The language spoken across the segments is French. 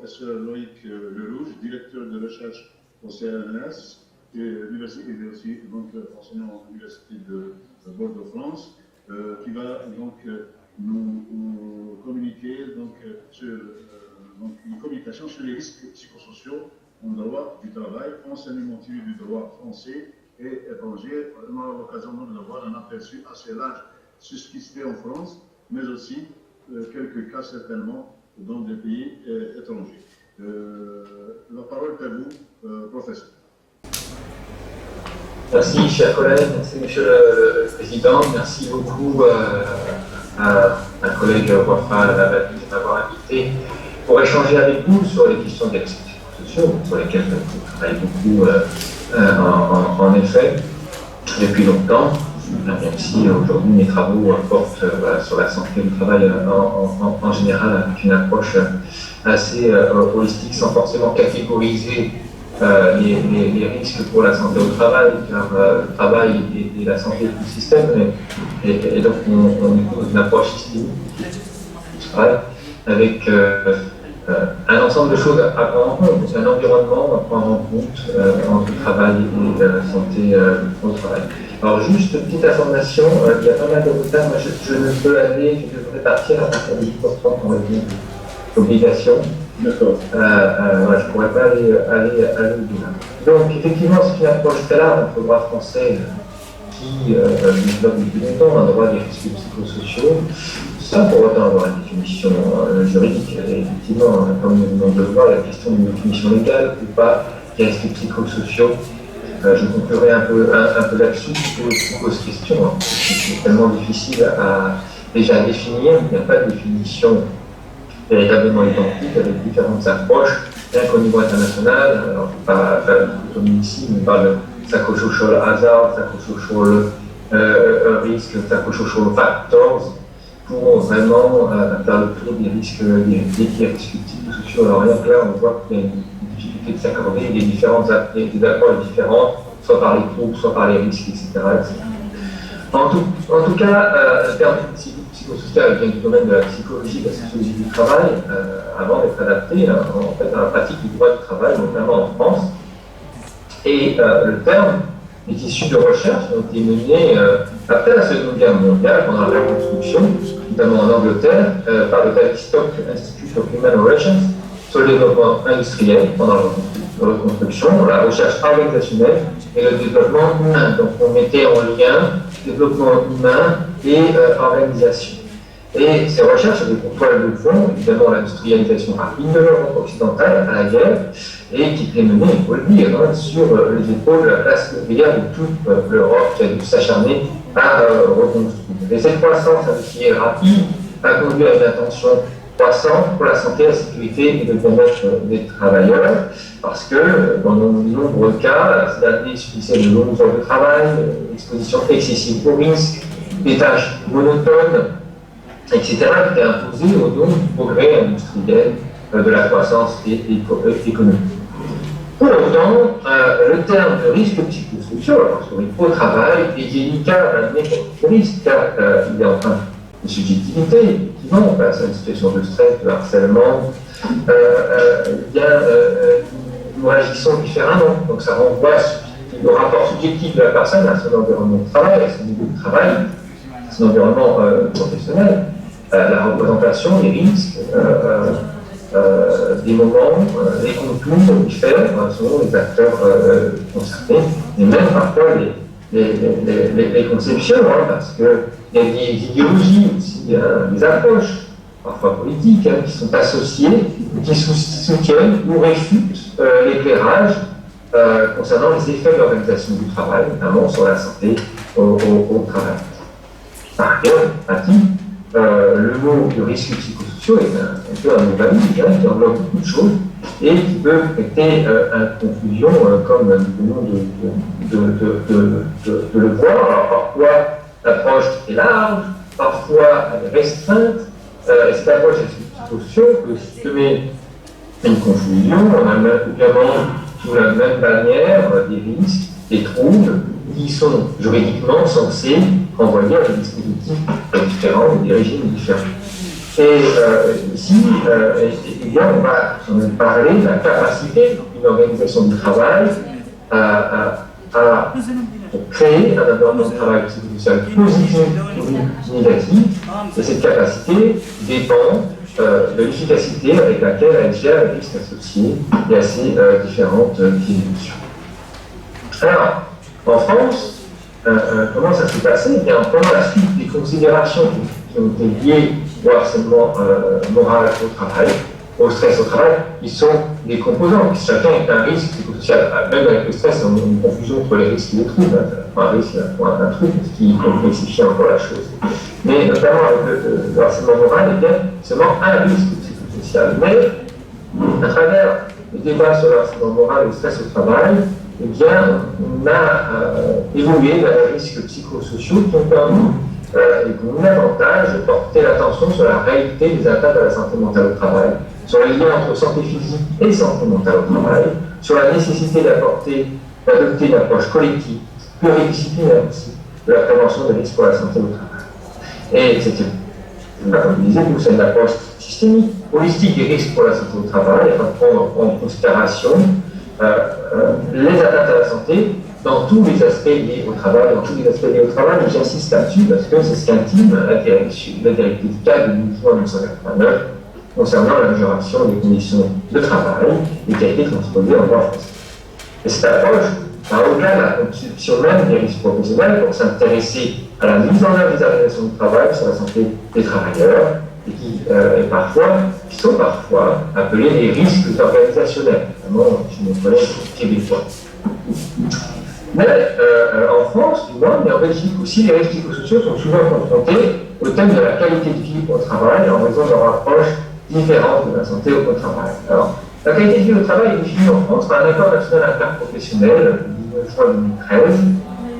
professeur Loïc Lelouch, directeur de recherche au CNRS, et l'université est aussi donc, enseignant à l'université de Bordeaux-France, qui va donc nous communiquer donc, sur donc, une communication sur les risques psychosociaux en droit du travail, enseignement tiré du droit français et étranger. On a l'occasion de voir un aperçu assez large sur ce qui se fait en France, mais aussi quelques cas certainement dans des pays étrangers. La parole est à vous, professeur. Merci, chers collègues, merci, Monsieur le Président, merci beaucoup à ma collègue Wafa Labadi de m'avoir invité pour échanger avec vous sur les questions des risques sociaux, sur lesquelles je travaille beaucoup en effet depuis longtemps, même si aujourd'hui mes travaux portent sur la santé du travail en général avec une approche assez holistique sans forcément catégoriser les risques pour la santé au travail, car le travail et la santé est tout le système, et donc on écoute une approche systémique du travail avec un ensemble de choses à prendre en compte, un environnement à prendre en compte entre travail et santé au travail. Alors juste petite information, il y a pas mal de retard, moi je ne peux aller, je devrais partir à partir de 10h30 on va dire, d'obligation. D'accord. Je ne pourrais pas aller au-delà. Donc, effectivement, c'est une approche très large entre le droit français qui développe depuis longtemps un droit des risques psychosociaux, sans pour autant avoir une définition juridique. Et effectivement, comme nous venons de le voir, la question d'une définition légale ou pas des risques psychosociaux, je conclurai un peu là-dessus, qui pose question. Hein. C'est tellement difficile à déjà définir, il n'y a pas de définition véritablement identique avec différentes approches, bien qu'au niveau international, alors je ne vais pas faire une dichotomie ici, mais on parle de psychosocial hazard, psychosocial risk, psychosocial factors, pour vraiment faire le tour des risques psychosociaux. Alors rien que là, on voit qu'il y a une difficulté de s'accorder, des différentes approches différentes, soit par les troubles, soit par les risques, etc. En tout cas, le terme psychosocial vient du domaine de la psychologie, de la sociologie du travail, avant d'être adapté en fait, à la pratique du droit du travail, notamment en France. Et le terme est issu de recherches qui ont été menées après la Seconde Guerre mondiale, pendant la reconstruction, notamment en Angleterre, par le Tavistock Institute of Human Relations, sur le développement industriel pendant la reconstruction, la recherche organisationnelle et le développement humain. Donc on mettait en lien développement humain et organisation. Et ces recherches avaient pour toile de fond, évidemment, l'industrialisation rapide de l'Europe occidentale à la guerre, et qui était menée, il faut le dire, sur les épaules de la classe ouvrière de toute l'Europe qui a dû s'acharner à reconstruire. Et cette croissance industrielle rapide a conduit à une attention croissante pour la santé, la sécurité et le bien-être des travailleurs, parce que dans de nombreux cas, cela suffisait de longues heures de travail, exposition excessive aux risques, des tâches monotones, etc., qui étaient imposées au nom du progrès industriel, de la croissance économique. Pour autant, le terme de risque psychosocial, alors sur au travail, est délicat à n'importe risque, car il est empreint de subjectivité, effectivement, face à une situation de stress, de harcèlement, nous réagissons différemment. Donc ça renvoie au rapport subjectif de la personne à son environnement de travail, à son niveau de travail, à son environnement professionnel, la représentation, les risques, des moments, les contours diffèrent selon les acteurs concernés, et même parfois les conceptions, parce qu'il y a des idéologies aussi, des approches, parfois politiques, qui sont associées, qui soutiennent ou réfutent l'éclairage concernant les effets de l'organisation du travail, notamment sur la santé au travail. Par ailleurs, le mot de risque psychosociaux est un peu un mot valide, qui englobe beaucoup de choses et qui peut prêter à confusion, comme nous venons de le voir. Alors, parfois, l'approche est large, parfois elle est restreinte, et cette approche des psychosociaux peut semer une confusion. On a évidemment sous la même bannière des risques, des troubles qui sont juridiquement censés renvoyer à des dispositifs différents ou des régimes différents. Ici, eh bien, on va quand même parler de la capacité d'une organisation du travail à créer un environnement de travail psychosocial positif ou négatif, et cette capacité dépend de l'efficacité avec laquelle elle gère les risques associés et à ces différentes évolutions. Alors, en France, comment ça s'est passé? Eh bien, pendant la suite des considérations qui ont été liées au harcèlement moral au travail, au stress au travail, ils sont des composants. Chacun est un risque psychosocial. Même avec le stress, on a une confusion entre les risques et les troubles. Un risque, un truc, ce qui complexifie encore la chose. Mais notamment avec le harcèlement moral, eh bien, c'est seulement un risque psychosocial. Mais à travers le débat sur le harcèlement moral et le stress au travail, eh bien, on a évolué vers les risques psychosociaux qui ont permis comme avantage de porter l'attention sur la réalité des atteintes à la santé mentale au travail, sur les liens entre santé physique et santé mentale au travail, sur la nécessité d'adopter une approche collective, pluridisciplinaire aussi, de la prévention des risques pour la santé au travail. Et c'était, comme je disais, c'est une approche systémique, holistique des risques pour la santé au travail, afin de prendre en considération les atteintes à la santé dans tous les aspects liés au travail, et j'insiste là-dessus parce que c'est ce qu'intime la directive 4 de 1989 concernant l'amélioration des conditions de travail et qui a été transposée en droit français. Et cette approche va au-delà de la conception même des risques professionnels pour s'intéresser à la mise en œuvre des organisations de travail sur la santé des travailleurs et qui sont parfois appelés les risques organisationnels, notamment chez nos collègues québécois. Mais en France, du moins, mais en Belgique aussi, les risques psychosociaux sont souvent confrontés au thème de la qualité de vie au travail en raison de leur approche différente de la santé au travail. Alors, la qualité de vie au travail est définie en France par un accord national interprofessionnel du 19 juin 2013,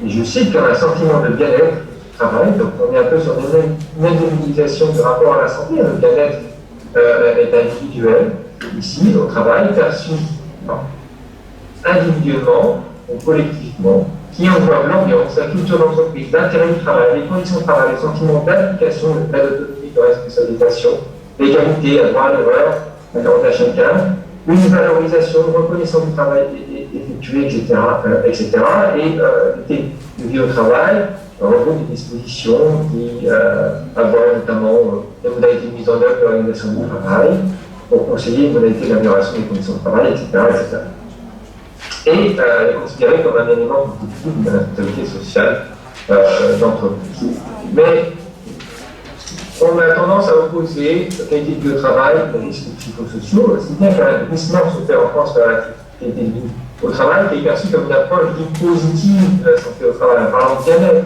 et je cite qu'il y a un sentiment de bien-être au travail, donc on est un peu sur une indemnisation du rapport à la santé, le bien-être est individuel, ici, au travail, perçu individuellement ou collectivement, qui englobe l'ambiance, la culture d'entreprise, l'intérêt du travail, les conditions de travail, les sentiments d'application, d'autonomie, de responsabilisation, l'égalité, la droit à l'erreur, la garantie à chacun, une valorisation, une reconnaissance du travail effectué, etc. Et de vie au travail regroupe des dispositions qui abordent notamment les modalités de mise en œuvre de l'organisation du travail, pour conseiller une modalité d'amélioration des conditions de travail, etc. Et est considéré comme un élément constitutif de la responsabilité sociale d'entreprise. Mais on a tendance à opposer la qualité de vie au travail aux risques psychosociaux, si bien qu'un glissement se fait en France vers la qualité de vie au travail qui est perçue comme une approche dite positive de la santé au travail, en parlant de bien-être,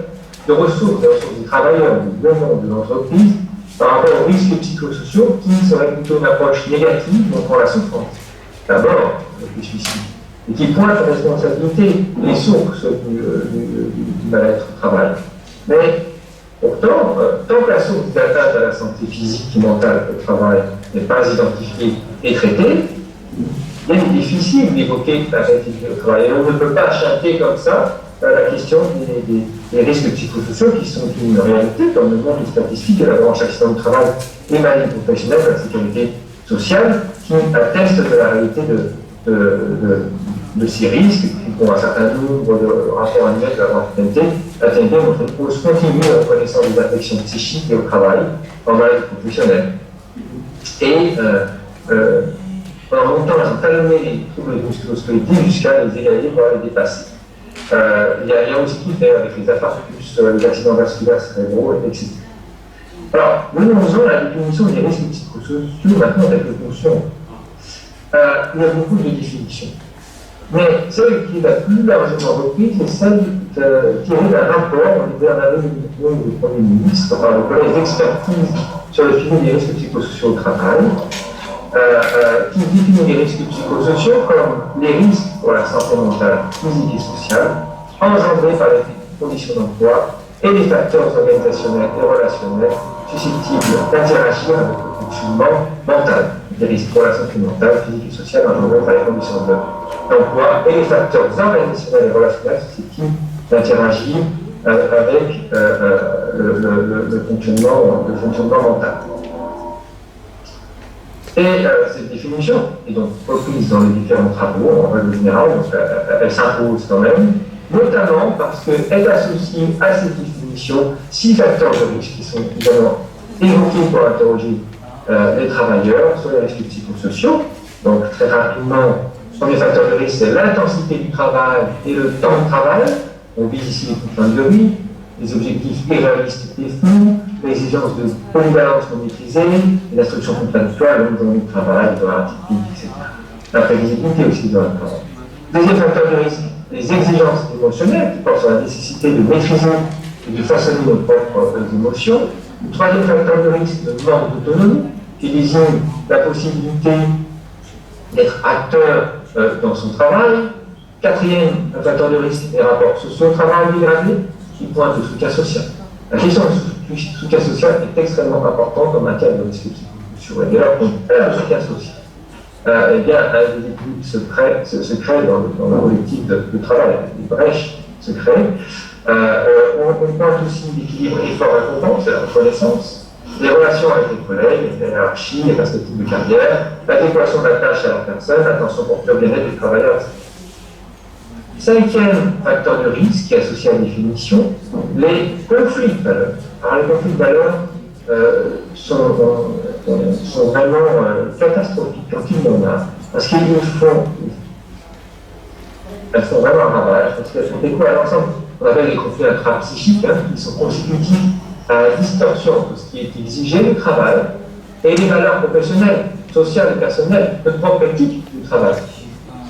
de ressources, des ressources des travailleurs, du bon nombre de l'entreprise, par rapport aux risques psychosociaux qui seraient plutôt une approche négative, montrant la souffrance. D'abord, le suicide. Et qui pointe la responsabilité des sources du mal-être au travail. Mais pourtant, tant que la source d'atteinte à la santé physique et mentale au travail n'est pas identifiée et traitée, il est difficile d'évoquer la qualité au travail. Et on ne peut pas chanter comme ça la question des risques psychosociaux qui sont une réalité, comme le monde des statistiques de la branche accident du travail et maladie professionnelle de la sécurité sociale, qui attestent de la réalité de ces risques, qui pour un certain nombre de rapports annuels de la branche maternité, atteignent une hausse continue de la reconnaissance des affections psychiques et au travail en maladie professionnelle. Et en montant à talonner les troubles musculo-squelettiques jusqu'à les égaler, voire les dépasser. Il y a aussi tout fait avec les infarctus, les accidents vasculaires cérébraux, etc. Alors, nous faisons la définition des risques psychosociaux maintenant avec le conscient. Il y a beaucoup de définitions. Mais celle qui est la plus largement reprise, c'est celle tirée d'un rapport de Bernard Lévy, du Premier ministre, par le collège d'expertise sur le suivi des risques psychosociaux au travail, qui définit les risques psychosociaux comme les risques pour la santé mentale, physique et sociale, engendrés par les conditions d'emploi et les facteurs organisationnels et relationnels susceptibles d'interagir avec le fonctionnement mental. Des risques pour la santé mentale, physique et sociale engendrés par les conditions d'emploi et les facteurs organisationnels et relationnels susceptibles d'interagir avec le fonctionnement mental. Et cette définition est donc reprise dans les différents travaux, en règle générale, donc elle s'impose quand même, notamment parce qu'elle associe à cette définition 6 facteurs de risque qui sont évidemment évoqués pour interroger les travailleurs sur les risques psychosociaux. Donc très rapidement, le premier facteur de risque, c'est l'intensité du travail et le temps de travail. On vise ici les contraintes de vie, les objectifs irréalistes et flous, l'exigence de polyvalence non maîtrisée, l'instruction contradictoire, le nombre de travail, l'horaire typique, etc. La prévisibilité aussi dans le travail. Deuxième facteur de risque, les exigences émotionnelles qui portent sur la nécessité de maîtriser et de façonner nos propres émotions. Le troisième facteur de risque, le manque d'autonomie, qui désigne la possibilité d'être acteur dans son travail. Quatrième facteur de risque, les rapports sociaux au travail dégradés, qui pointe le soutien social. La question du soutien social est extrêmement importante en matière de risque psychosociaux. Et dès lors qu'on perd le soutien social, eh bien, un déséquilibre se crée dans le collectif de travail, des brèches se créent. On pointe aussi l'équilibre effort-récompense, c'est la reconnaissance, les relations avec les collègues, les hiérarchies, les perspectives de carrière, l'adéquation de la tâche à la personne, l'attention portée au bien-être des travailleurs, etc. Cinquième facteur de risque qui est associé à la définition, les conflits de valeurs. Alors les conflits de valeurs sont vraiment catastrophiques quand il y en a, parce elles font vraiment un ravage, parce qu'elles font découvrir à l'ensemble. On appelle les conflits intrapsychiques, qui sont constitutifs à la distorsion de ce qui est exigé du travail et les valeurs professionnelles, sociales et personnelles, notre propre éthique du travail,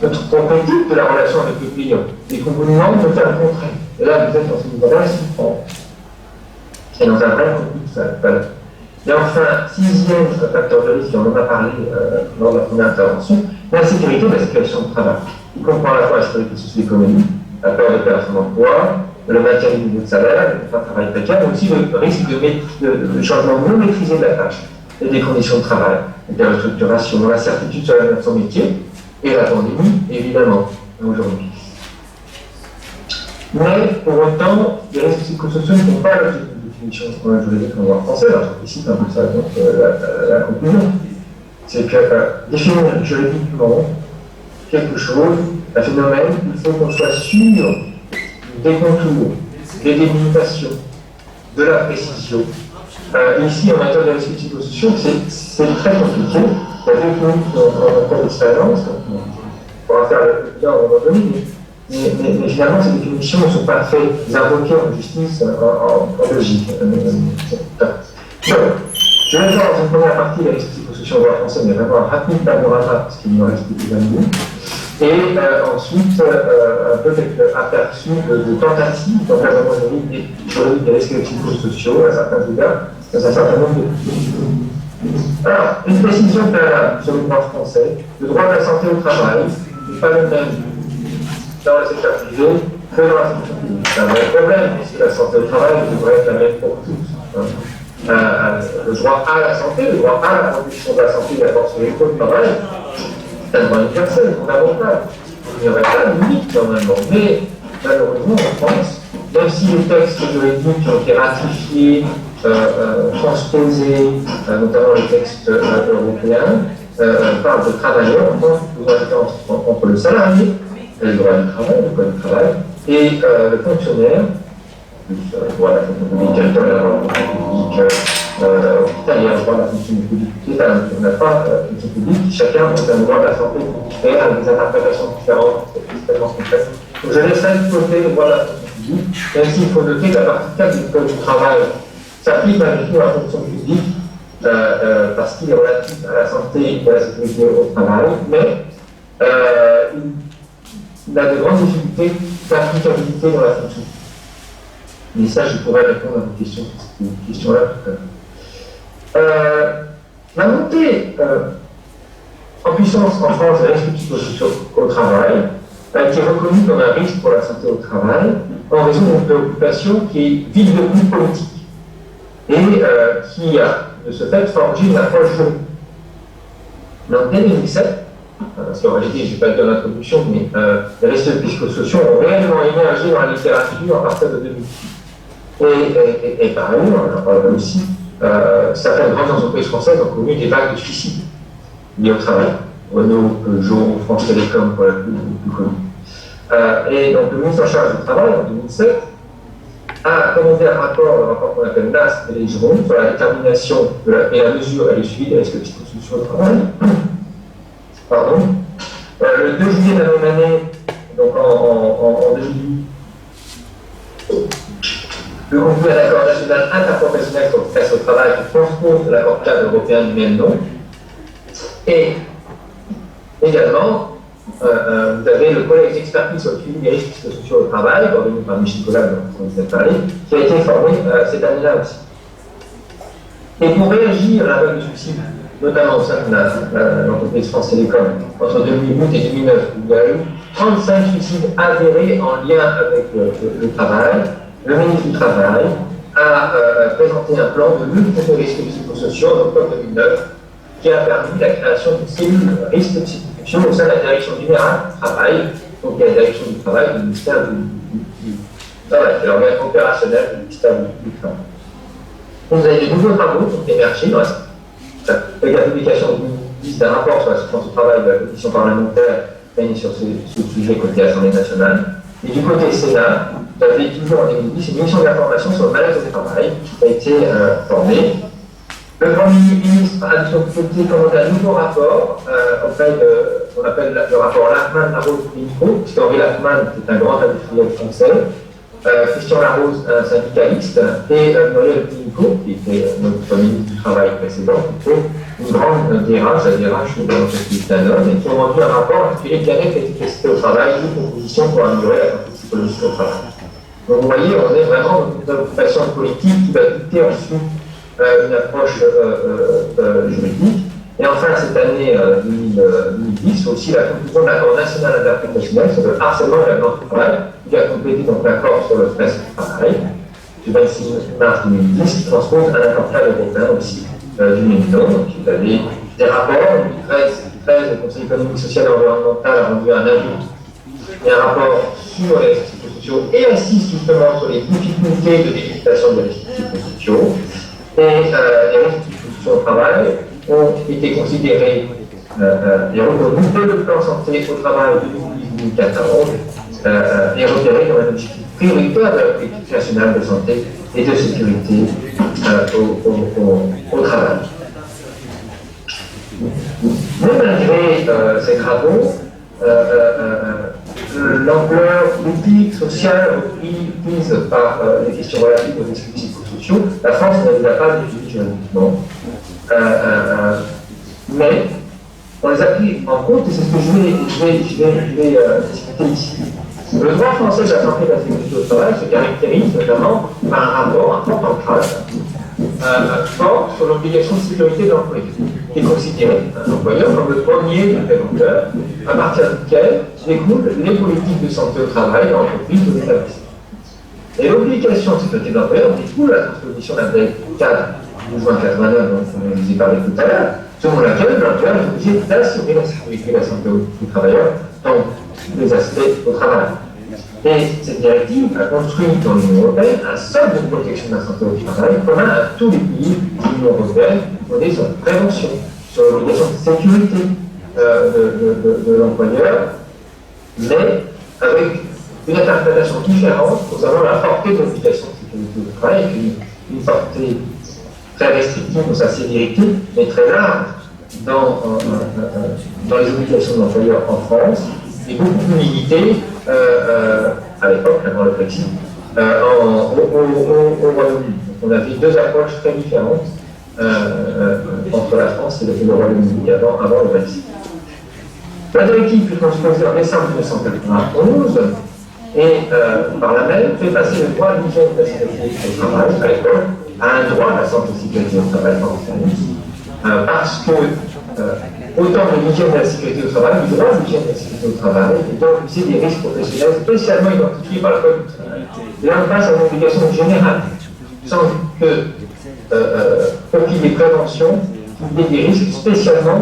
notre propre éthique de la relation avec le client, et qu'on vous demande de faire le contraire. Et là, vous êtes dans une relation et dans un vrai conflit de valeurs. Et enfin, sixième facteur de risque, on en a parlé lors de la première intervention, l'insécurité de la situation de travail. Il comprend à la fois la sécurité socio-économique, la peur de perdre son emploi, le maintien du niveau de salaire, le travail précaire, mais aussi le risque de changement non maîtrisé de la tâche et des conditions de travail, des restructurations, l'incertitude sur l'avenir de son métier et la pandémie, évidemment, aujourd'hui. Mais pour autant, les risques psychosociaux ne font pas l'objet d'une définition juridique en droit français. Alors, j'anticipe un peu ça, donc la conclusion. C'est que définir juridiquement quelque chose, un phénomène, il faut qu'on soit sûr des contours, des délimitations, de la précision. Ici, en matière de risques psychosociaux, c'est très compliqué. La définition en cours d'expérience, on pourra faire le bilan à un moment donné, mais finalement, ces définitions ne sont pas faites invoquées en justice en Belgique. Donc, je vais voir dans une première partie les risques psychosociaux en droit français, mais vraiment un rapide panorama, parce qu'il me reste plus d'un minute. Et ensuite, un peu quelques aperçus de tentatives d'encadrement juridique des risques psychosociaux à certains égards, dans un certain nombre de. Alors, une précision préalable sur le droit français, le droit de la santé au travail n'est pas le même dans le secteur privé que dans la fonction publique. C'est un vrai problème, puisque la santé au travail devrait être la même pour tous. Le droit à la santé, le droit à la protection de la santé et la force sur les coûts de travail, c'est un droit universel, fondamental. Il n'y aurait pas de limite normalement. Mais malheureusement, en France, même si les textes juridiques ont été ratifiés, transposés, notamment les textes européens, parlent de travailleurs, en France, il y a entre le salarié, le droit du travail, le code du travail, et le fonctionnaire, le droit de la fonction publique territoriale, le droit de la fonction publique il y a le droit de la fonction publique, on n'a pas la fonction publique, chacun a un droit de la santé différent, avec des interprétations différentes, c'est extrêmement complexe. Donc je laisserai de côté le droit de la fonction publique, même s'il faut noter que la partie 4 du code du travail s'applique malgré tout à la fonction publique, parce qu'il est relatif à la santé et à la sécurité au travail, mais il a de grandes difficultés d'applicabilité dans la fonction publique. Mais ça, je pourrais répondre à vos questions sur cette question-là tout à l'heure. La montée en puissance en France des risques psychosociaux au travail a été reconnue comme un risque pour la santé au travail en raison d'une préoccupation qui est vide de goût politique et qui a, de ce fait, forgé une approche juridique. Mais en 2017, parce qu'en réalité, je n'ai pas dit dans l'introduction, mais les risques psychosociaux ont réellement émergé dans la littérature à partir de 2018. Et par ailleurs, j'en parlerai aussi, certaines grandes entreprises françaises ont connu des vagues de suicides. liées au travail. Renault, Peugeot, France Télécom pour la plus connue. Et donc le ministre en charge du travail en 2007 a commandé un rapport qu'on appelle NAST et les Girondes sur la détermination et la mesure et le suivi des risques psychosociaux au travail. Pardon. Le 2 juillet de la même année, donc en 2008, le conclu d'un accord national interprofessionnel sur le stress au travail qui transpose l'accord cadre européen du même nom. Et également, vous avez le collège d'expertise sur le suivi des risques psychosociaux au travail, organisé par Michel Collard, dont vous avez parlé, qui a été formé cette année-là aussi. Et pour réagir à la vague de suicide, notamment au sein de l'entreprise France Télécom, entre 2008 et 2009, il y a eu 35 suicides avérés en lien avec le travail. Le ministre du Travail a présenté un plan de lutte contre les risques psychosociaux en octobre 2009 qui a permis la création d'une cellule risques psychosociaux au sein de la direction générale du travail, donc il y a la direction du travail du ministère du Travail, c'est l'organe opérationnel du ministère du Travail. Vous avez de nouveaux travaux qui ont émergé dans la publication d'un rapport sur la souffrance au travail de la commission parlementaire réunie sur ce sujet côté Assemblée nationale. Et du côté Sénat, vous avez toujours en 2010 une mission d'information sur le mal-être au travail qui a été formée. Le Premier ministre a de son côté commandé un nouveau rapport auprès de, on appelle le rapport Lachmann-Larose-Pénicaud, puisque Henri Lachmann est un grand industriel français, Christian Larose, un syndicaliste, et Muriel Pénicaud, qui était notre ministre du Travail précédent, qui était une grande DRH, la DRH de l'entreprise Danone, et qui ont rendu un rapport intitulé Bien-être et efficacité au travail, une proposition pour améliorer la santé psychologique au travail. Donc vous voyez, on est vraiment dans une préoccupation politique qui va dicter ensuite une approche juridique. Et enfin, cette année 2010, aussi la conclusion de l'accord national interprofessionnel sur le harcèlement et la violence au travail, qui a complété donc l'accord sur le stress au travail du 26 mars 2010, qui transpose un accord cadre européen aussi du même nom. Donc vous avez des rapports, en 2013, le Conseil économique, social et environnemental a rendu un avis et un rapport sur les risques psychosociaux et insiste justement sur les difficultés de délimitation des risques psychosociaux. Et les risques psychosociaux au travail ont été considérés et reconnus dès le plan santé au travail de 2014 et repérés comme un objectif prioritaire de la politique nationale de santé et de sécurité au travail. Mais malgré ces travaux, l'ampleur politique, sociale, prise par les questions relatives aux risques psychosociaux, la France ne les a pas définies juridiquement. Mais on les a pris en compte et c'est ce que je vais discuter ici. Le droit français de la santé et de la sécurité au travail se caractérise notamment par un rapport, un fort ancrage, fort sur l'obligation de sécurité de l'employé, qui est considéré un employeur comme le premier interlocuteur à partir duquel découlent les politiques de santé au travail dans l'entreprise ou l'établissement. Et l'obligation de sécurité de l'employeur découle à la transposition d'un cadre du juin 89 dont je vous ai parlé tout à l'heure, selon laquelle l'employeur est obligé d'assurer la sécurité et la santé du travailleur dans tous les aspects au travail. Et cette directive a construit dans l'Union européenne un socle de protection de la santé au travail commun à tous les pays de l'Union européenne, fondé sur la prévention, sur l'obligation de sécurité de l'employeur, mais avec une interprétation différente concernant la portée de l'obligation de sécurité du travail, avec une portée très restrictive dans sa sévérité, mais très large dans les obligations de l'employeur en France, et beaucoup plus limitée à l'époque, avant le Brexit, au Royaume-Uni. On avait deux approches très différentes entre la France et le Royaume-Uni avant le Brexit. La directive fut transposée en décembre 1991 et par la même fait passer le droit à l'hygiène de la sécurité au travail à l'époque à un droit à la santé et sécurité au travail parce que autant de l'hygiène de la sécurité au travail, du droit à l'hygiène de la sécurité au travail, et donc c'est des risques professionnels spécialement identifiés par le Code du travail. Et là, on passe à une obligation générale, sans que, pour qu'il y ait prévention, il y ait des risques spécialement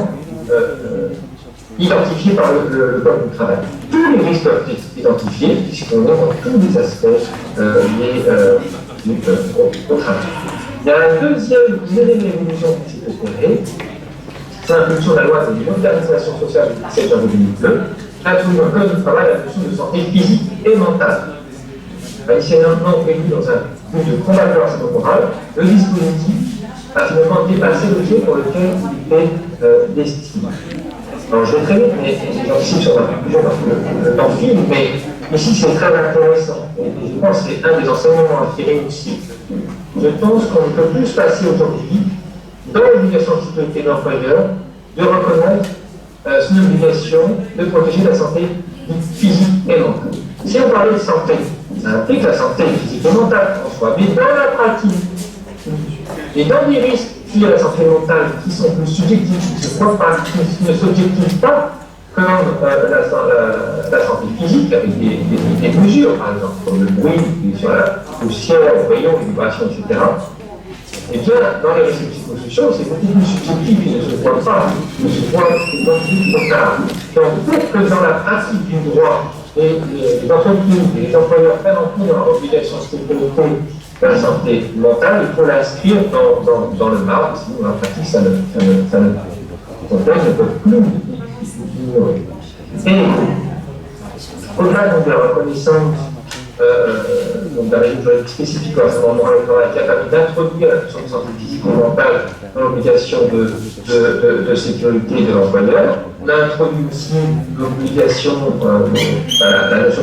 identifiés par le Code du travail. Tous les risques doivent être identifiés, puisqu'on est dans tous les aspects liés au travail. Il y a une deuxième évolution qui s'est opérée, sous l'impulsion de la loi de modernisation sociale du 17 janvier 2002, introduit dans le Code du travail la notion de santé physique et mentale. Initialement prévu dans un but de combattre le harcèlement moral, le dispositif a finalement dépassé le jeu pour lequel il était destiné. Alors je vais très vite, mais j'anticipe sur ma conclusion parce que le temps file, mais ici c'est très intéressant. Et je pense que c'est un des enseignements à tirer aussi. Je pense qu'on ne peut plus passer aujourd'hui, dans l'obligation de sécurité de l'employeur, de reconnaître son obligation de protéger la santé physique et mentale. Si on parlait de santé, ça implique la santé physique et mentale en soi, mais dans la pratique, et dans des risques liés à la santé mentale qui sont plus subjectifs, qui ne s'objectivent pas comme la santé physique, avec des mesures, par exemple, comme le bruit, sur la poussière, le rayon, les vibrations, etc. Eh bien, dans les risques psychosociaux, c'est beaucoup plus subjectif, ils ne se voient pas, ils ne se voient pas. Donc, pour que dans la pratique du droit, les entreprises et les employeurs prennent en compte leur obligation de sécurité de la santé mentale, il faut l'inscrire dans le marbre, sinon dans la pratique, ça ne peut plus ignorer. Et au-delà de la reconnaissance d'un régime juridique spécifique à ce moment qui a permis d'introduire la notion de santé physique et mentale dans l'obligation de sécurité de l'employeur. On a introduit aussi l'obligation, la notion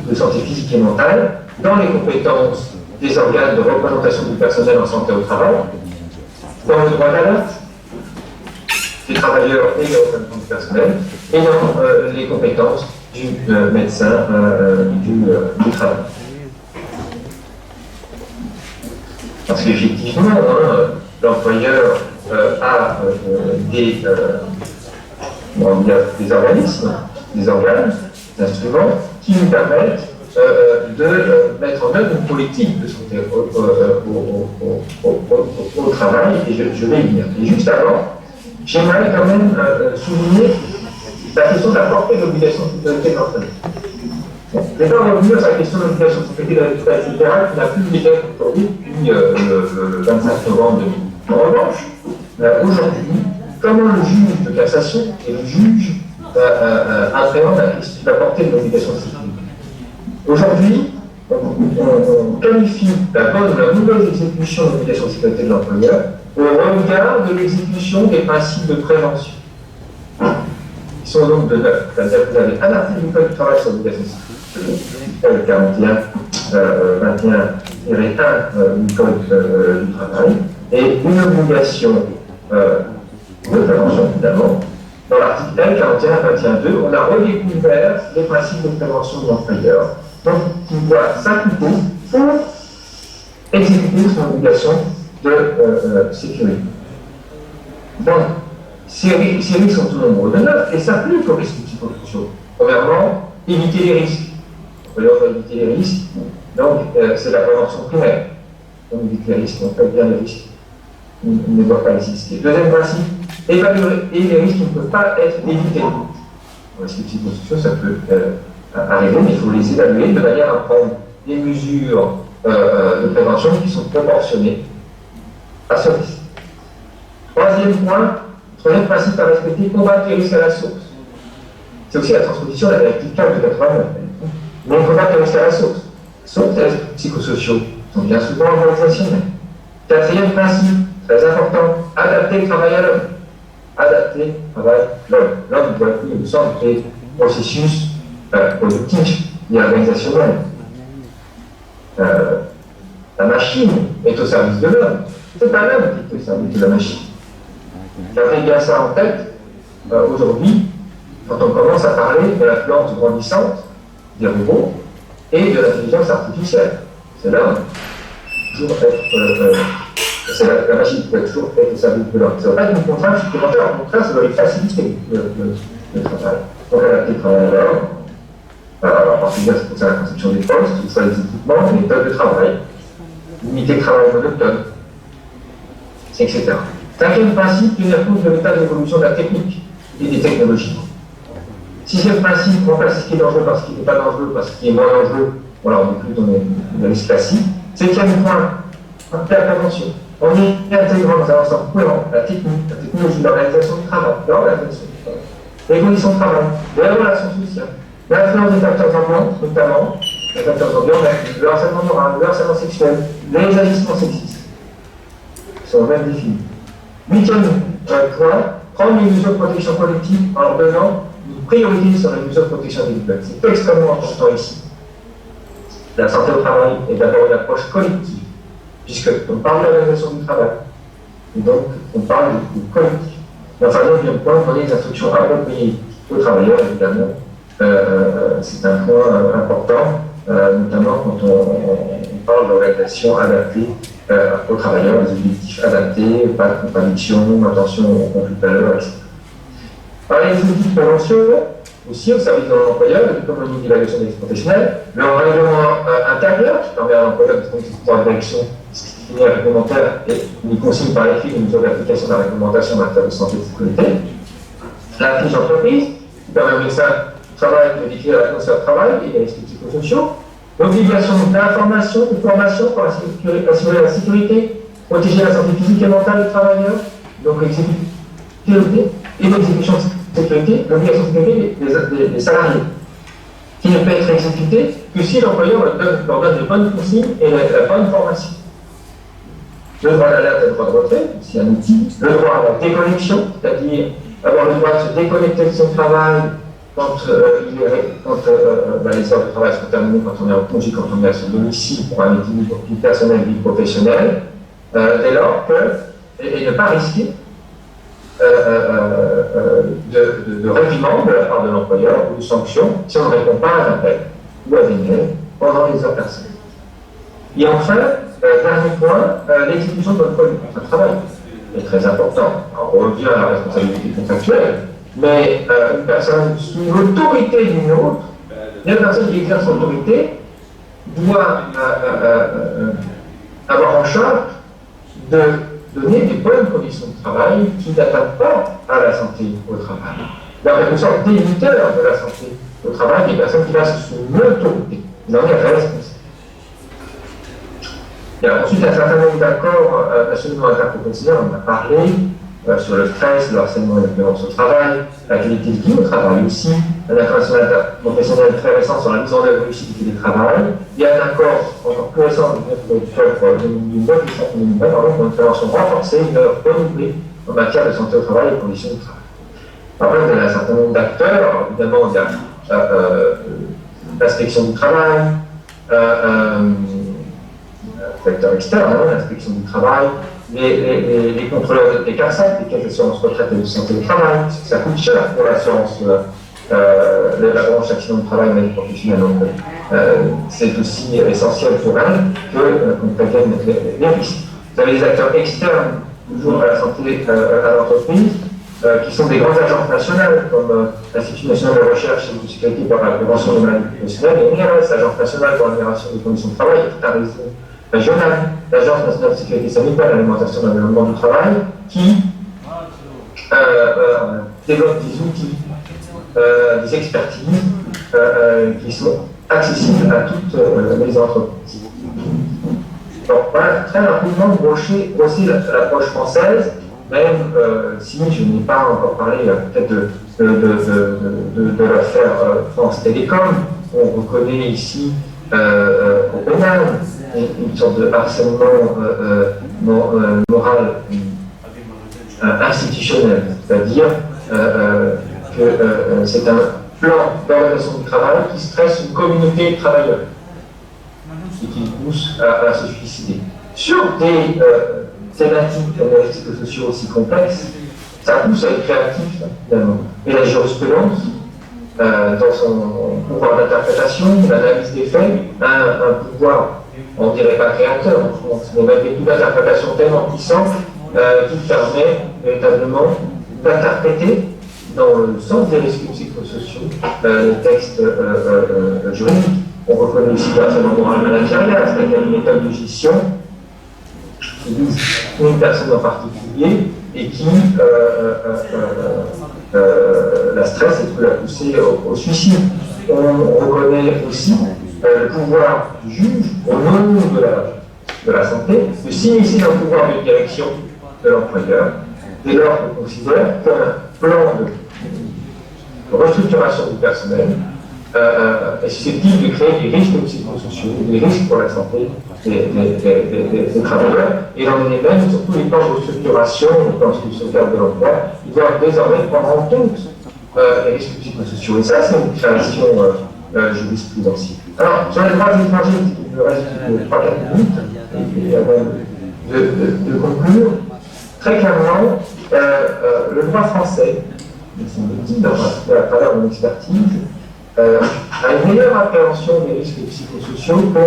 de santé physique et mentale dans les compétences des organes de représentation du personnel en santé au travail, dans le droit d'alerte des travailleurs et des représentants du personnel, et dans les compétences du médecin du travail. Parce qu'effectivement, l'employeur a des organismes, des organes, des instruments qui lui permettent de mettre en œuvre une politique de santé au travail, et je vais y venir. Et juste avant, j'aimerais quand même souligner la question de la portée de l'obligation de sécurité de l'employeur. Je vais pas revenir sur la question de l'obligation de sécurité de l'employeur, etc., qui n'a plus d'effet aujourd'hui depuis le 25 novembre 2000. En revanche, aujourd'hui, comment le juge de cassation et le juge appréhendent la portée de l'obligation de sécurité? Aujourd'hui, on qualifie la nouvelle exécution de l'obligation de sécurité de l'employeur au regard de l'exécution des principes de prévention. Ils sont donc de neuf. C'est-à-dire que vous avez un article du Code du travail sur l'obligation de sécurité, le 21 du Code du travail, et une obligation de prévention, évidemment. Dans l'article 41-21-2, on a redécouvert les principes de prévention de l'employeur, donc qui doit s'appliquer pour exécuter son obligation de sécurité. Donc, ces risques sont au nombre de 9 et s'appliquent aux risques psychosociaux. Premièrement, éviter les risques. L'employeur doit éviter les risques, donc c'est la prévention primaire. On évite les risques, on fait bien les risques. Ils ne doivent pas exister. Deuxième principe, évaluer les risques qui ne peuvent pas être évités. Les risques psychosociaux, ça peut arriver, mais il faut les évaluer de manière à prendre des mesures de prévention qui sont proportionnées à ce risque. Troisième principe à respecter, combattre les risques à la source. C'est aussi la transposition de la directive 4 de 89. Mais combattre les risques à la source. Sauf les risques psychosociaux sont bien souvent organisationnels. Quatrième principe, très important, adapter le travail à l'homme. Adapter le travail à l'homme. L'homme doit être au centre des processus productifs et organisationnels. La machine est au service de l'homme. C'est pas l'homme qui est au service de la machine. Gardez bien ça en tête, aujourd'hui, quand on commence à parler de l'influence grandissante des robots et de l'intelligence artificielle. C'est l'homme. Toujours être, c'est la machine qui doit toujours être au service de l'homme. Ça ne va pas être une contrainte supplémentaire, au contraire, ça doit lui faciliter le travail. Donc, adapter le travail à l'homme, en particulier c'est pour ça la conception des postes, il faut les équipements, les méthodes de travail, limiter le travail monotone, etc. Cinquième principe, tenir compte de l'état d'évolution de la technique et des technologies. Sixième principe, remplacer ce qui est dangereux par ce qui n'est pas dangereux, parce ce qui est moins dangereux, voilà, on n'est plus dans les risques classiques. Septième point, la prévention. en y intégrant dans un ensemble cohérent la technologie, l'organisation du travail, les conditions de travail, les relations sociales, l'influence des facteurs ambiants, notamment les facteurs ambiants, le harcèlement moral, le harcèlement sexuel, les agissements sexistes, sont même définis. Huitième point, prendre les mesures de protection collective en leur donnant une priorité sur les mesures de protection individuelle. C'est extrêmement important ici. La santé au travail est d'abord une approche collective, puisqu'on parle de l'organisation du travail, et donc on parle du collectif. Enfin, neuvième point, donner des instructions appropriées aux travailleurs, évidemment. C'est un point important, notamment quand on parle d'organisation adaptée aux travailleurs, des objectifs adaptés, pas de contradiction, attention au conflit de valeurs, etc. Parler des outils de prévention, aussi au service de l'employeur, comme on dit l'évaluation des risques professionnels, le règlement intérieur qui permet à l'employeur de prendre ses pouvoirs d'évaluation disciplinaire réglementaire et les consignes par écrit des mesures d'application de la réglementation en matière de santé et de sécurité, la fiche d'entreprise qui permet au médecin du travail de décrire l'atmosphère de travail et les risques psychosociaux, l'obligation d'information, de formation pour assurer la sécurité, protéger la santé physique et mentale des travailleurs, donc l'exécution et l'exécution de sécurité, l'obligation de sécurité des salariés, qui ne peut être exécutée que si l'employeur leur donne les bonnes consignes et la bonne formation. Le droit d'alerte et le droit de retrait, c'est un outil. Le droit à la déconnexion, c'est-à-dire avoir le droit de se déconnecter de son travail quand les heures de travail sont terminées, quand on est en congé, quand on est à son domicile pour un équilibre vie personnelle, vie professionnelle, dès lors que, et ne pas risquer de réprimande de la part de l'employeur ou de sanctions si on ne répond pas à un appel ou à des mails pendant les heures personnelles. Et enfin, dernier point, l'exécution de notre contrat de travail est très important. Alors, on revient à la responsabilité contractuelle, mais une personne sous l'autorité d'une autre, une personne qui exerce l'autorité doit avoir en charge de donner des bonnes conditions de travail qui n'atteignent pas à la santé au travail. Donc, une sorte d'éditeur de la santé au travail des personnes qui restent sous l'autorité. Ils en est responsable. Il y a ensuite un certain nombre d'accords nationaux interprofessionnels, on en a parlé, sur le stress, le harcèlement et la violence au travail, la qualité de vie au travail aussi, un accord national interprofessionnel très récent sur la mise en œuvre réussie du télétravail, il y a un accord encore plus récent de 9 octobre 2009 pour une prévention renforcée, une œuvre renouvelée en matière de santé au travail et conditions de travail. Après, il y a un certain nombre d'acteurs, évidemment, il y a l'inspection du travail, facteurs externes, l'inspection du travail, les contrôleurs des CARSAT, les caisses d'assurance retraite et de santé au travail, ça coûte cher pour l'assurance, la branche accident de travail et professionnel. Donc, c'est aussi essentiel pour elle qu'on prévienne les risques. Vous avez des acteurs externes, toujours à la santé, à l'entreprise, qui sont des grandes agences nationales, comme l'Institut national de recherche et de sécurité pour la prévention des maladies professionnelles, et l'IRS, l'Agence nationale pour l'amélioration des conditions de travail, et tout un réseau régional, l'Agence nationale de sécurité sanitaire et l'alimentation et l'environnement du travail, qui développe des outils, des expertises qui sont accessibles à toutes les entreprises. Donc voilà, très rapidement, brosser l'approche française, même si je n'ai pas encore parlé peut-être de l'affaire France Télécom. On reconnaît ici au pénal une sorte de harcèlement moral institutionnel, c'est-à-dire que c'est un plan d'organisation du travail qui stresse une communauté de travailleurs et qui pousse à se suicider. Sur des thématiques psychosociaux aussi complexes, ça pousse à être créatif, finalement. Et la jurisprudence, dans son pouvoir d'interprétation, l'analyse des faits, a un pouvoir, on ne dirait pas créateur en France, mais malgré tout d'interprétation tellement puissante qui permet véritablement d'interpréter dans le sens des risques psychosociaux les textes juridiques. On reconnaît aussi le harcèlement moral managérial, c'est-à-dire une méthode de gestion qui vise une personne en particulier et qui la stress et peut la pousser au suicide. On reconnaît aussi le pouvoir du juge au nom de de la santé, de s'initier dans le pouvoir de direction de l'employeur, dès lors qu'on considère qu'un plan de restructuration du personnel est susceptible de créer des risques psychosociaux, des risques pour la santé des travailleurs, et dans les mêmes, surtout les plans de restructuration, les plans de sauvegarde de l'emploi, ils doivent désormais prendre en compte les risques psychosociaux. Et ça, c'est une création jurisprudentielle. Alors, sur les droits étrangers, il me reste 3-4 minutes, et avant de conclure, très clairement, le droit français, à travers mon expertise, a une meilleure appréhension des risques psychosociaux que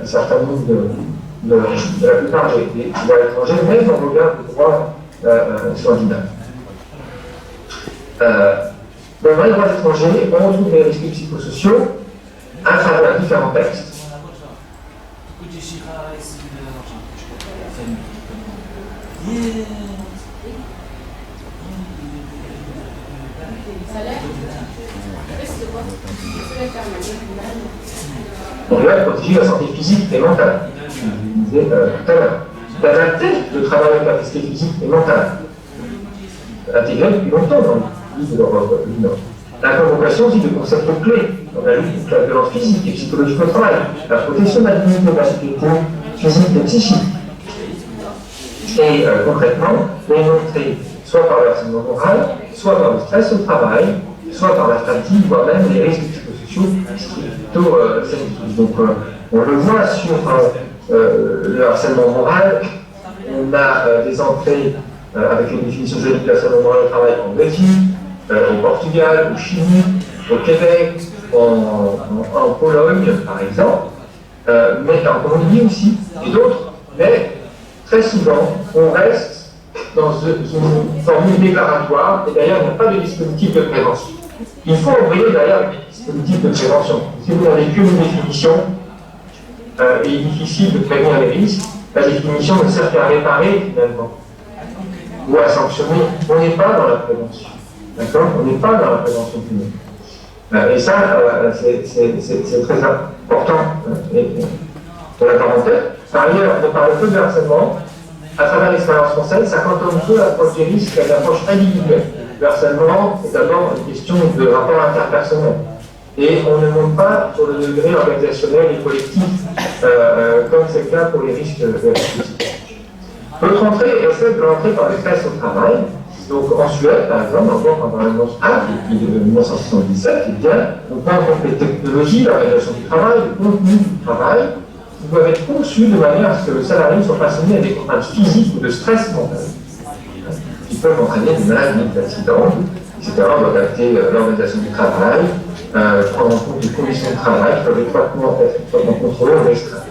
un certain nombre de la plupart des droits étrangers, même en regard du droit scandinave. Dans les droits étrangers, on retrouve des risques psychosociaux à travers différents textes. On doit protéger la santé physique et mentale. Je disais tout à l'heure. D'adapter le travail avec la santé physique et mentale. Intégré depuis longtemps dans le livre de l'Europe du Nord. La convocation aussi de concepts clés dans la lutte contre la violence physique et psychologique au travail, la protection de la dignité de la sécurité physique et psychique. Et concrètement, démontrer soit par le harcèlement moral, soit par le stress au travail, soit par la fatigue, voire même les risques psychosociaux, ce qui est plutôt sensible. Donc on le voit sur le harcèlement moral, on a des entrées avec une définition juridique de harcèlement moral au travail en Belgique, au Portugal, au Chili, au Québec, en Pologne par exemple, mais en Colombie aussi, et d'autres, mais très souvent on reste dans une formule déclaratoire, et d'ailleurs il n'y a pas de dispositif de prévention. Il faut envoyer d'ailleurs des dispositifs de prévention. Si vous n'avez qu'une définition, et il est difficile de prévenir les risques, la définition ne sert qu'à réparer finalement, ou à sanctionner. On n'est pas dans la prévention. D'accord? On n'est pas dans la prévention pénale. Et ça, c'est très important pour la parenthèse. Par ailleurs, on parle peu de harcèlement. À travers l'expérience française, ça cantonne peu l'approche des risques à l'approche individuelle. Le harcèlement est d'abord une question de rapport interpersonnel. Et on ne monte pas sur le degré organisationnel et collectif, comme c'est le cas pour les risques de la psychique. L'autre entrée est celle de l'entrée par le stress au travail. Donc en Suède, par exemple, encore pendant l'annonce A, depuis 1977, eh bien, on prend en compte les technologies, l'organisation du travail, le contenu du travail, qui doivent être conçus de manière à ce que le salarié ne soit pas soumis à des contraintes physiques ou de stress mental, qui peuvent entraîner des maladies, des accidents, etc. On doit adapter l'organisation du travail, prendre en compte les conditions de travail qui peuvent être étroitement contrôlées ou restreintes.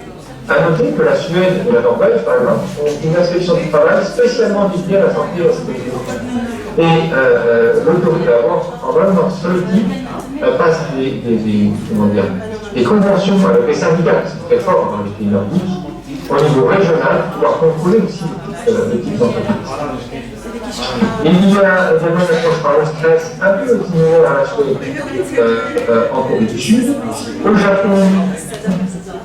À noter que la Suède et la Norvège, par exemple, ont une inspection du travail spécialement dédiée à la santé et à la sécurité. Et l'autorité environnement politique passe des conventions avec les syndicats, qui sont très forts dans les pays nordiques, au niveau régional, pour pouvoir contrôler aussi le type d'entreprise. Il y a également une approche par le stress un peu similaire à la Suède en Corée du Sud. Au Japon,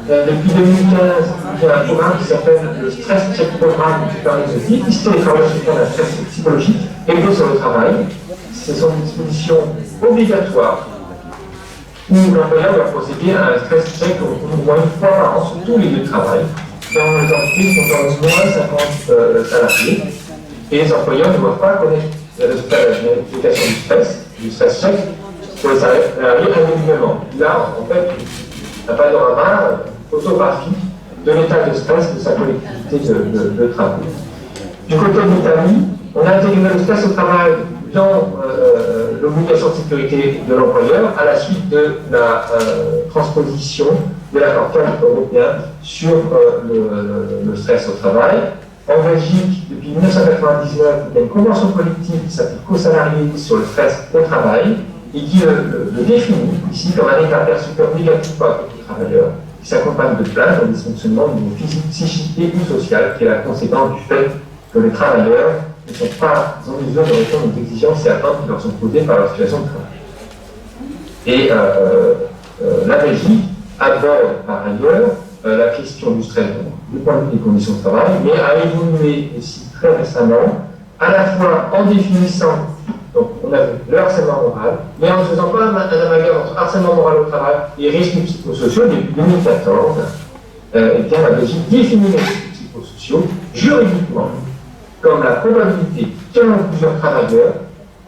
depuis 2015, il y a un programme qui s'appelle le Stress Check Programme du pharmaceutique, qui se travaille sur la stress psychologique et sur le travail. Ce sont des dispositions obligatoires où l'employeur doit procéder à un stress check au moins une fois par an sur tous les lieux de travail. Dans les entreprises qui ont au moins 50 salariés, et les employeurs ne doivent pas connaître l'application du stress check pour les salariés individuellement. Là, en fait, un panorama photographique de l'état de stress de sa collectivité de travail. Du côté de l'Italie, on a intégré le stress au travail dans l'obligation de sécurité de l'employeur à la suite de la transposition de l'accord cadre européen sur le stress au travail. En Belgique, depuis 1999, il y a une convention collective qui s'applique aux salariés sur le stress au travail et qui le définit ici comme un état perçu comme négatif par les travailleurs, qui s'accompagne de plaintes dans des dysfonctionnements de niveau physique, psychique et ou social, qui est la conséquence du fait que les travailleurs ne sont pas en mesure de répondre aux exigences et attentes qui leur sont posées par leur situation de travail. Et la Belgique aborde par ailleurs la question du stress du point de vue des conditions de travail, mais a évolué aussi très récemment, à la fois en définissant, donc on a vu le harcèlement moral, mais en ne faisant pas un amalgame entre harcèlement moral au travail et risques psychosociaux. Depuis 2014, la Belgique définit les risques psychosociaux juridiquement comme la probabilité qu'un ou plusieurs travailleurs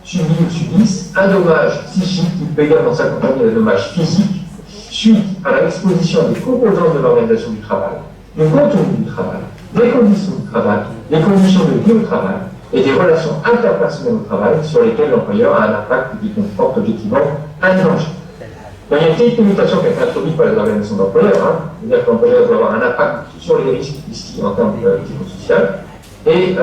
subissent un dommage psychique qui peut également s'accompagner d'un dommage physique suite à l'exposition des composantes de l'organisation du travail, du contenu du travail, des conditions du travail, des conditions de vie au travail et des relations interpersonnelles au travail sur lesquelles l'employeur a un impact qui comporte objectivement un danger. Donc, il y a une petite limitation qui a été introduite par les organisations d'employeurs, c'est-à-dire que l'employeur doit avoir un impact sur les risques ici en termes psychosocial et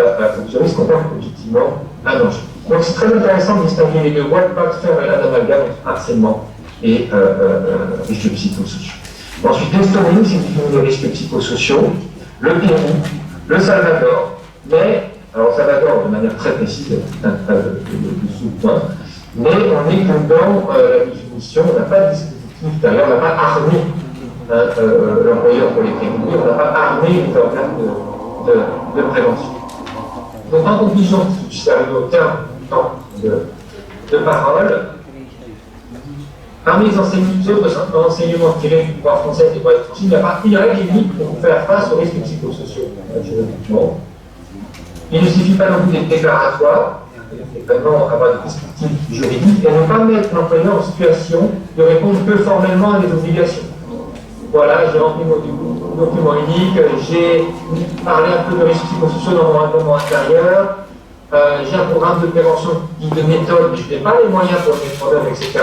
ce risque comporte objectivement un danger. Donc c'est très intéressant de distinguer les deux voies, de ne pas faire un amalgame entre harcèlement et risques psychosociaux. Ensuite, l'Estonie, c'est définir les risques psychosociaux, le Pérou, le Salvador, mais, alors Salvador de manière très précise, un tas de sous-points, mais on est que dans la définition, on n'a pas de dispositif derrière, on n'a pas armé l'employeur pour les prévenir, on n'a pas armé les organes de prévention. Donc en conclusion, je suis arrivé au terme de parole. Parmi les enseignements tirés du droit français et du droit étranger, il n'y a pas une règle unique pour faire face aux risques psychosociaux. Il ne suffit pas non plus d'être déclaratoire, il faut vraiment avoir des perspectives juridiques et ne pas mettre l'employeur en situation de répondre que formellement à des obligations. Voilà, j'ai rempli mon document unique, j'ai parlé un peu de risques psychosociaux dans mon règlement intérieur, j'ai un programme de prévention dit de méthode, mais je n'ai pas les moyens pour le mettre en œuvre, etc.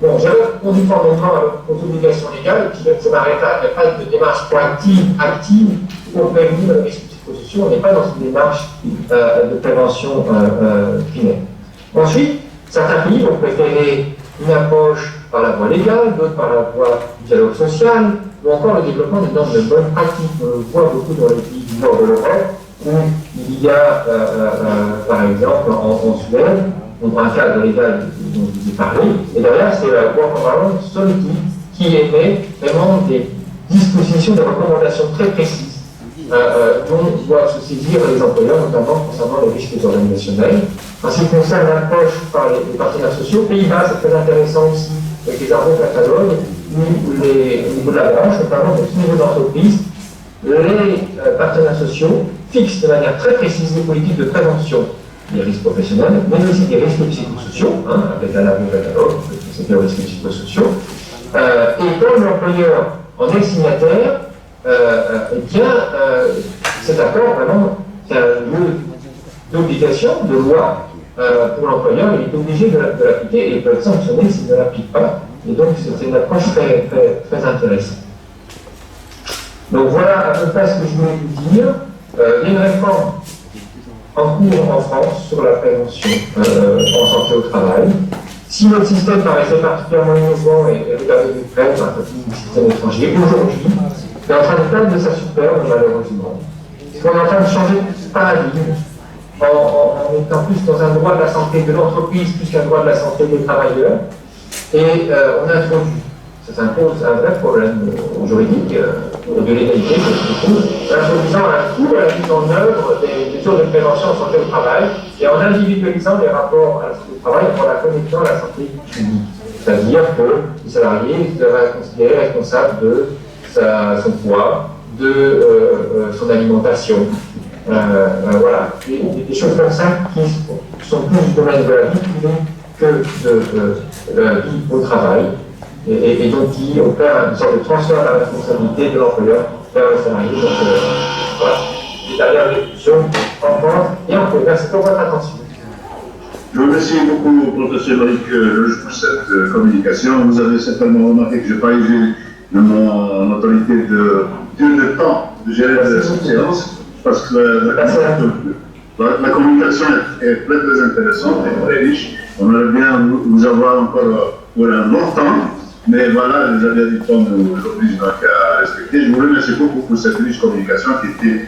Bon, j'avais répondu formellement aux obligations légales, et puis ça m'arrête à, il n'y a pas de démarche proactive, active, pour prévenir les risques psychosociaux, on n'est pas dans une démarche de prévention primaire. Ensuite, certains pays vont préférer une approche par la voie légale, d'autres par la voie du dialogue social, ou encore le développement des normes de bonnes pratiques. On le voit beaucoup dans les pays du nord de l'Europe, où il y a, par exemple, en Suède, on a un cadre légal dont je vous ai parlé, et derrière, c'est la Work Environment Solidity qui émet vraiment des dispositions, des recommandations très précises dont doivent se saisir les employeurs, notamment concernant les risques organisationnels. En ce qui concerne l'approche par les partenaires sociaux, Pays-Bas, c'est très intéressant aussi, avec les arbres catalogues, où au niveau de la branche, notamment au niveau d'entreprise, les partenaires sociaux fixent de manière très précise les politiques de prévention des risques professionnels, mais aussi des risques psychosociaux, avec un arbre catalogue, c'est les risques psychosociaux. Et comme l'employeur en est signataire, cet accord, vraiment, c'est un lieu d'obligation, de loi pour l'employeur, il est obligé de l'appliquer et il peut être sanctionné s'il ne l'applique pas. Et donc, c'est une approche très, très, très intéressante. Donc, voilà à peu près ce que je voulais vous dire. Il y a une réforme en cours en France sur la prévention en santé au travail. Si notre système paraissait particulièrement innovant et regardé de près par un système étranger, aujourd'hui, il est en train de perdre de sa superbe, malheureusement. Parce qu'on est en train de changer de paradigme en étant plus dans un droit de la santé de l'entreprise plus qu'un droit de la santé des travailleurs. Et on a introduit, ça s'impose un vrai problème juridique de l'égalité, en introduisant un coût à la mise en œuvre des mesures de prévention en santé au travail et en individualisant les rapports à la santé au travail en la connectant à la santé publique. C'est-à-dire que le salarié devra être considéré responsable de son poids, de son alimentation. Voilà, des choses comme ça qui sont plus du domaine de la vie privée que de la vie au travail, et donc qui opère une sorte de transfert de la responsabilité de l'employeur vers le salarié. Donc voilà, c'est derrière l'évolution en France et en France. Merci pour votre attention. Je vous remercie beaucoup, professeur Loïc Lelouch, pour cette communication. Vous avez certainement remarqué que je n'ai pas usé de mon autorité de temps de gérer cette séance, parce que la communication est très intéressante et très riche. On aimerait bien vous avoir encore pour un long temps, mais voilà, les aléas du temps nous obligent donc à respecter. Je vous remercie beaucoup pour cette riche communication qui était